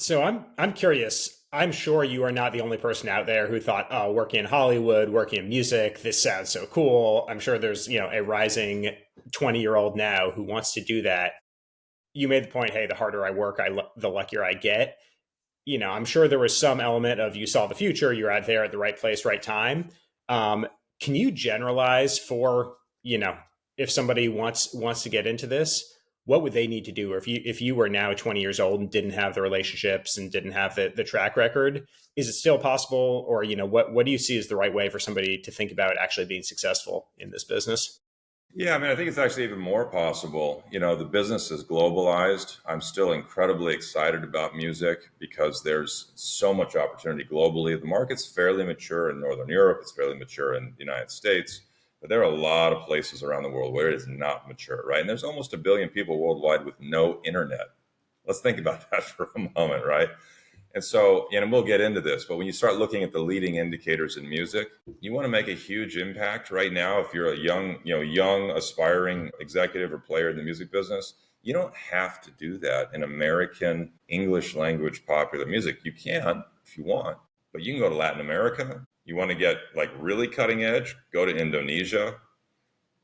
So I'm curious. I'm sure you are not the only person out there who thought, "Oh, working in Hollywood, working in music, this sounds so cool." I'm sure there's, a rising 20-year-old now who wants to do that. You made the point, "Hey, the harder I work, the luckier I get." I'm sure there was some element of you saw the future, you're out there at the right place, right time. Um, can you generalize for, if somebody wants to get into this, what would they need to do? Or if you were now 20 years old and didn't have the relationships and didn't have the track record, is it still possible? Or, what do you see as the right way for somebody to think about actually being successful in this business? Yeah, I mean, I think it's actually even more possible. The business is globalized. I'm still incredibly excited about music because there's so much opportunity globally. The market's fairly mature in Northern Europe, it's fairly mature in the United States, but there are a lot of places around the world where it is not mature, right? And there's almost a billion people worldwide with no internet. Let's think about that for a moment, right? And so, and we'll get into this, but when you start looking at the leading indicators in music, you want to make a huge impact right now. If you're a young aspiring executive or player in the music business, you don't have to do that in American English language popular music. You can if you want, but you can go to Latin America. You want to get like really cutting edge, go to Indonesia,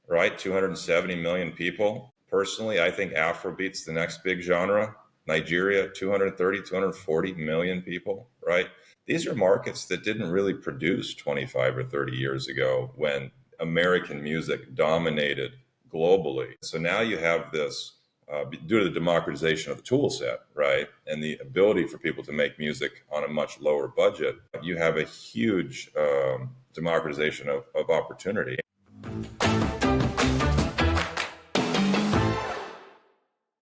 right? 270 million people. Personally, I think Afrobeat's the next big genre. Nigeria, 230, 240 million people, right? These are markets that didn't really produce 25 or 30 years ago when American music dominated globally. So now you have this, due to the democratization of the tool set, right? And the ability for people to make music on a much lower budget, you have a huge democratization of opportunity.